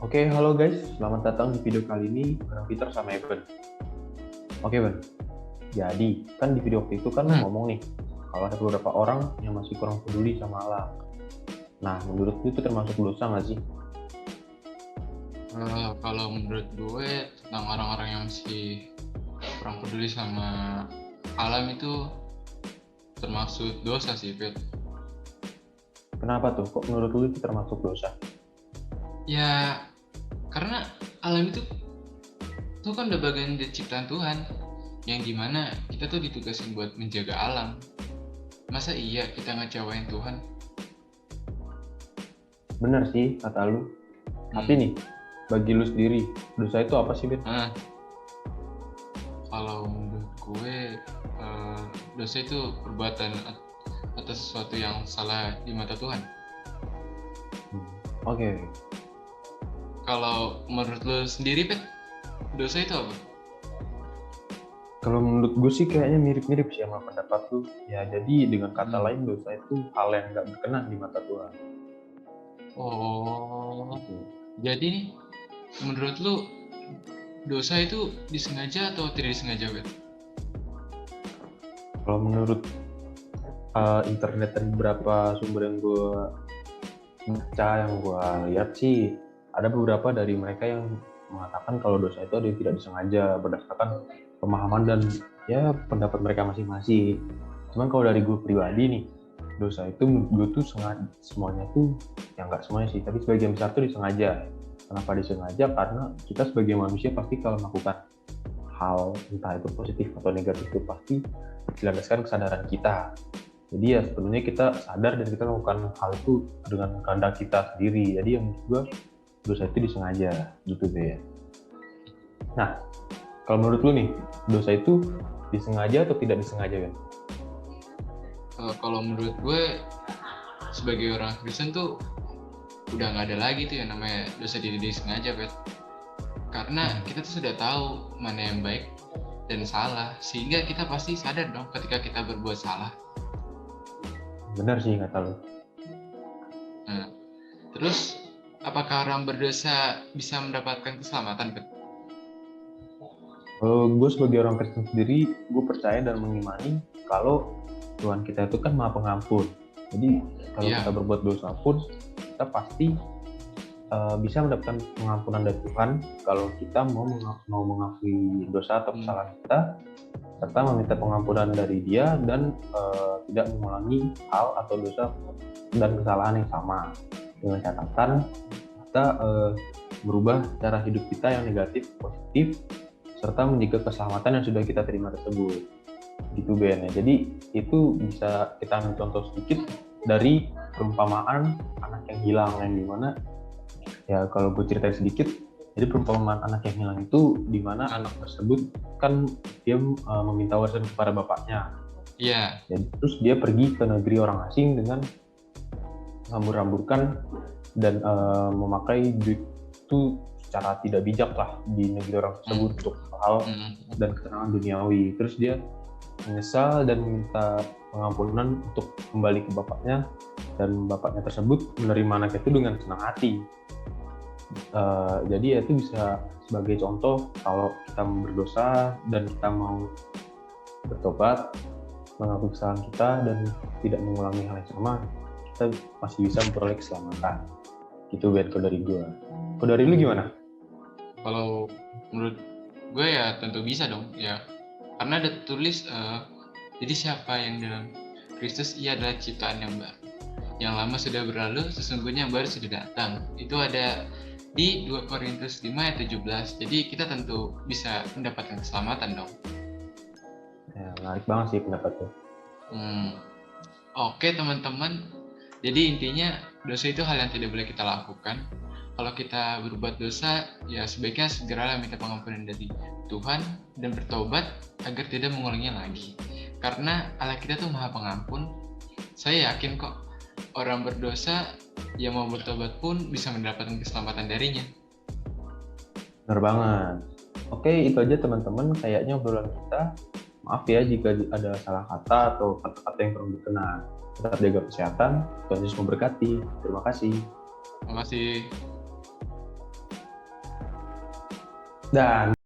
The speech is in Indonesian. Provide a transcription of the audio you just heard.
Oke, halo guys. Selamat datang di video kali ini bareng Peter sama Evan. Oke, Ben. Jadi, kan di video waktu itu kan lo ngomong nih, kalau ada beberapa orang yang masih kurang peduli sama alam. Nah, menurut lu itu termasuk dosa nggak sih? Kalau menurut gue tentang orang-orang yang masih kurang peduli sama alam itu termasuk dosa sih, Fit. Kenapa tuh? Kok menurut lu itu termasuk dosa? Ya, karena alam itu tuh kan udah bagian dari ciptaan Tuhan, yang dimana kita tuh ditugasin buat menjaga alam. Masa iya kita ngecewain Tuhan? Bener sih, kata lu. Tapi nih, bagi lu sendiri, dosa itu apa sih, Ben? Kalau menurut gue, dosa itu perbuatan atas sesuatu yang salah di mata Tuhan. Oke. Kalau menurut lu sendiri, Pet, dosa itu apa? Kalau menurut gue sih kayaknya mirip-mirip sih sama pendapat lu. Ya, jadi dengan kata lain dosa itu hal yang nggak berkenan di mata Tuhan. Oh, jadi nih, menurut lu dosa itu disengaja atau tidak disengaja, Bet? Kalau menurut internet dan beberapa sumber yang gue baca, yang gue lihat sih, ada beberapa dari mereka yang mengatakan kalau dosa itu ada yang tidak disengaja berdasarkan pemahaman dan ya pendapat mereka masing-masing. Cuman kalau dari gue pribadi nih, dosa itu menurut gue tuh semuanya tuh, ya nggak semuanya sih, tapi sebagian besar tuh disengaja. Kenapa disengaja? Karena kita sebagai manusia pasti kalau melakukan hal entah itu positif atau negatif itu pasti dilandaskan kesadaran kita. Jadi ya sebenarnya kita sadar dan kita melakukan hal itu dengan kehendak kita sendiri. Jadi yang menurut gue dosa itu disengaja gitu deh. Nah, kalau menurut lu nih, dosa itu disengaja atau tidak disengaja, kan? Kalau menurut gue sebagai orang Kristen tuh udah nggak ada lagi tuh yang namanya dosa tidak disengaja, Bet. Karena kita tuh sudah tahu mana yang baik dan salah, sehingga kita pasti sadar dong ketika kita berbuat salah. Benar sih kata lu. Nah, terus apakah orang berdosa bisa mendapatkan keselamatan, Bet? Kalau gue sebagai orang Kristen sendiri, gue percaya dan mengimani kalau Tuhan kita itu kan Maha Pengampun. Jadi kalau kita berbuat dosa pun, kita pasti bisa mendapatkan pengampunan dari Tuhan kalau kita mau mengakui dosa atau kesalahan kita, serta meminta pengampunan dari Dia dan tidak mengulangi hal atau dosa dan kesalahan yang sama. Dengan catatan kita merubah cara hidup kita yang negatif positif, serta menjaga keselamatan yang sudah kita terima tersebut. Gitu Ben ya. Jadi itu bisa kita ambil contoh sedikit dari perumpamaan anak yang hilang, yang dimana ya kalau gue ceritain sedikit, jadi perumpamaan anak yang hilang itu dimana anak tersebut kan dia meminta warisan kepada bapaknya. Iya. Jadi terus dia pergi ke negeri orang asing dengan hambur-hamburkan dan memakai duit itu secara tidak bijak lah di negeri orang tersebut untuk hal dan kesenangan duniawi. Terus dia menyesal dan meminta pengampunan untuk kembali ke bapaknya, dan bapaknya tersebut menerima anaknya itu dengan senang hati. Jadi ya itu bisa sebagai contoh kalau kita berdosa dan kita mau bertobat, mengakui kesalahan kita dan tidak mengulangi hal yang sama, kita masih bisa memperoleh keselamatan. Gitu Ben, kalau dari gue. Kalau dari lu gimana? Kalau menurut gue ya tentu bisa dong ya, karena ada tulis jadi siapa yang dalam Kristus ia adalah ciptaan yang baru, yang lama sudah berlalu, sesungguhnya yang baru sudah datang. Itu ada di 2 Korintus 5 ayat 17. Jadi kita tentu bisa mendapatkan keselamatan dong. Ya, menarik banget sih pendapatnya. Oke teman-teman, jadi intinya dosa itu hal yang tidak boleh kita lakukan. Kalau kita berbuat dosa, ya sebaiknya segeralah minta pengampunan dari Tuhan dan bertobat agar tidak mengulanginya lagi. Karena Allah kita tuh Maha Pengampun. Saya yakin kok orang berdosa yang mau bertobat pun bisa mendapatkan keselamatan darinya. Benar banget. Oke, itu aja teman-teman kayaknya obrolan kita. Maaf ya jika ada salah kata atau kata-kata yang kurang berkenan. Tetap jaga kesehatan. Tuhan Yesus memberkati. Terima kasih. Terima kasih. Dan